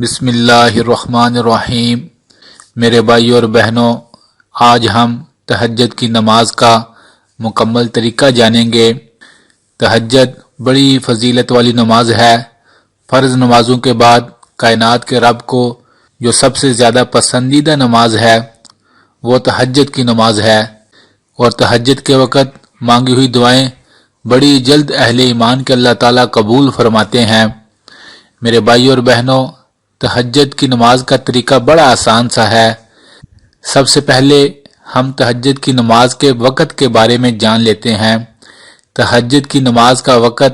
بسم اللہ الرحمن الرحیم۔ میرے بھائیو اور بہنوں، آج ہم تہجد کی نماز کا مکمل طریقہ جانیں گے۔ تہجد بڑی فضیلت والی نماز ہے۔ فرض نمازوں کے بعد کائنات کے رب کو جو سب سے زیادہ پسندیدہ نماز ہے وہ تہجد کی نماز ہے، اور تہجد کے وقت مانگی ہوئی دعائیں بڑی جلد اہل ایمان کے اللہ تعالیٰ قبول فرماتے ہیں۔ میرے بھائیو اور بہنوں، تہجد کی نماز کا طریقہ بڑا آسان سا ہے۔ سب سے پہلے ہم تہجد کی نماز کے وقت کے بارے میں جان لیتے ہیں۔ تہجد کی نماز کا وقت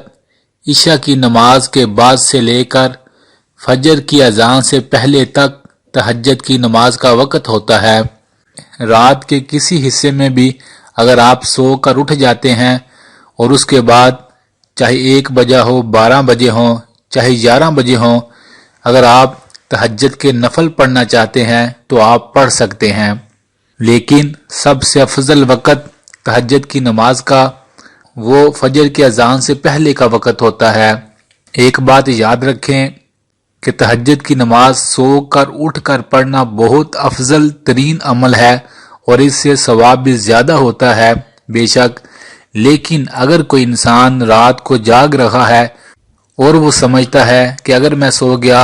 عشاء کی نماز کے بعد سے لے کر فجر کی اذان سے پہلے تک تہجد کی نماز کا وقت ہوتا ہے۔ رات کے کسی حصے میں بھی اگر آپ سو کر اٹھ جاتے ہیں اور اس کے بعد چاہے 1 بجا ہو، 12 بجے ہوں، چاہے 11 بجے ہوں، اگر آپ تہجد کے نفل پڑھنا چاہتے ہیں تو آپ پڑھ سکتے ہیں، لیکن سب سے افضل وقت تہجد کی نماز کا وہ فجر کی اذان سے پہلے کا وقت ہوتا ہے۔ ایک بات یاد رکھیں کہ تہجد کی نماز سو کر اٹھ کر پڑھنا بہت افضل ترین عمل ہے اور اس سے ثواب بھی زیادہ ہوتا ہے بے شک، لیکن اگر کوئی انسان رات کو جاگ رہا ہے اور وہ سمجھتا ہے کہ اگر میں سو گیا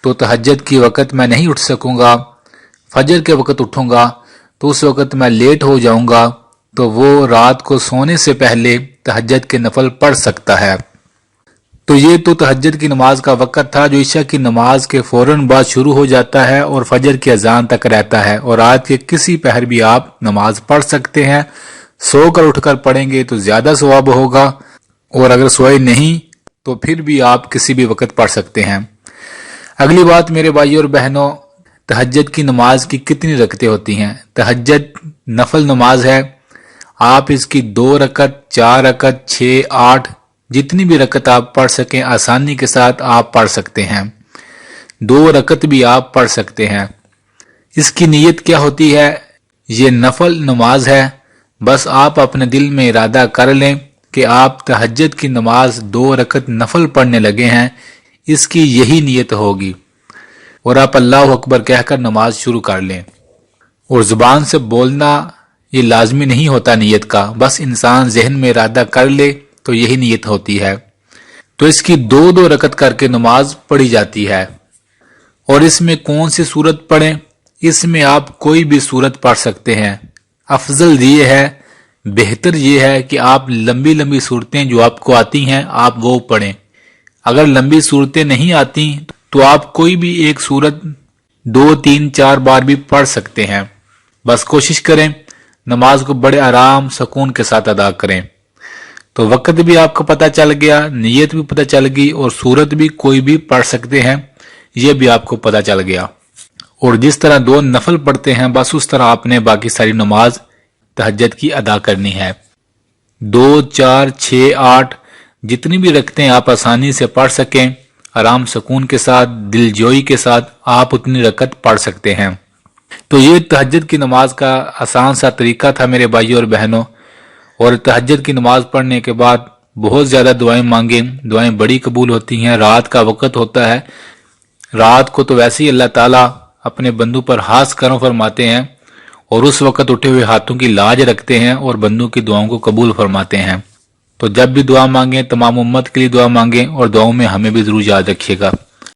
تو تہجد کی وقت میں نہیں اٹھ سکوں گا، فجر کے وقت اٹھوں گا تو اس وقت میں لیٹ ہو جاؤں گا، تو وہ رات کو سونے سے پہلے تہجد کے نفل پڑھ سکتا ہے۔ تو یہ تو تہجد کی نماز کا وقت تھا جو عشاء کی نماز کے فوراً بعد شروع ہو جاتا ہے اور فجر کی اذان تک رہتا ہے، اور رات کے کسی پہر بھی آپ نماز پڑھ سکتے ہیں۔ سو کر اٹھ کر پڑھیں گے تو زیادہ ثواب ہوگا، اور اگر سوئے نہیں تو پھر بھی آپ کسی بھی وقت پڑھ سکتے ہیں۔ اگلی بات میرے بھائیو اور بہنوں، تہجد کی نماز کی کتنی رکعتیں ہوتی ہیں؟ تہجد نفل نماز ہے، آپ اس کی 2 رکعت، 4 رکعت، 6، 8 جتنی بھی رکعت آپ پڑھ سکیں آسانی کے ساتھ آپ پڑھ سکتے ہیں۔ 2 رکعت بھی آپ پڑھ سکتے ہیں۔ اس کی نیت کیا ہوتی ہے؟ یہ نفل نماز ہے، بس آپ اپنے دل میں ارادہ کر لیں کہ آپ تہجد کی نماز 2 رکعت نفل پڑھنے لگے ہیں، اس کی یہی نیت ہوگی، اور آپ اللہ اکبر کہہ کر نماز شروع کر لیں۔ اور زبان سے بولنا یہ لازمی نہیں ہوتا نیت کا، بس انسان ذہن میں ارادہ کر لے تو یہی نیت ہوتی ہے۔ تو اس کی 2 رکعت کر کے نماز پڑھی جاتی ہے۔ اور اس میں کون سی سورت پڑھیں؟ اس میں آپ کوئی بھی سورت پڑھ سکتے ہیں۔ افضل یہ ہے، بہتر یہ ہے کہ آپ لمبی لمبی صورتیں جو آپ کو آتی ہیں آپ وہ پڑھیں۔ اگر لمبی صورتیں نہیں آتی تو آپ کوئی بھی ایک صورت 2، 3، 4 بار بھی پڑھ سکتے ہیں، بس کوشش کریں نماز کو بڑے آرام سکون کے ساتھ ادا کریں۔ تو وقت بھی آپ کو پتہ چل گیا، نیت بھی پتہ چل گئی، اور صورت بھی کوئی بھی پڑھ سکتے ہیں یہ بھی آپ کو پتہ چل گیا۔ اور جس طرح 2 نفل پڑھتے ہیں بس اس طرح آپ نے باقی ساری نماز تہجد کی ادا کرنی ہے۔ 2، 4، 6، 8 جتنی بھی رکعتیں آپ آسانی سے پڑھ سکیں، آرام سکون کے ساتھ، دل جوئی کے ساتھ آپ اتنی رکعت پڑھ سکتے ہیں۔ تو یہ تہجد کی نماز کا آسان سا طریقہ تھا میرے بھائیو اور بہنوں۔ اور تہجد کی نماز پڑھنے کے بعد بہت زیادہ دعائیں مانگیں، دعائیں بڑی قبول ہوتی ہیں۔ رات کا وقت ہوتا ہے، رات کو تو ویسے ہی اللہ تعالیٰ اپنے بندوں پر خاص کرم فرماتے ہیں، اور اس وقت اٹھے ہوئے ہاتھوں کی لاج رکھتے ہیں اور بندوں کی دعاؤں کو قبول فرماتے ہیں۔ تو جب بھی دعا مانگیں تمام امت کے لیے دعا مانگیں، اور دعاؤں میں ہمیں بھی ضرور یاد رکھیے گا۔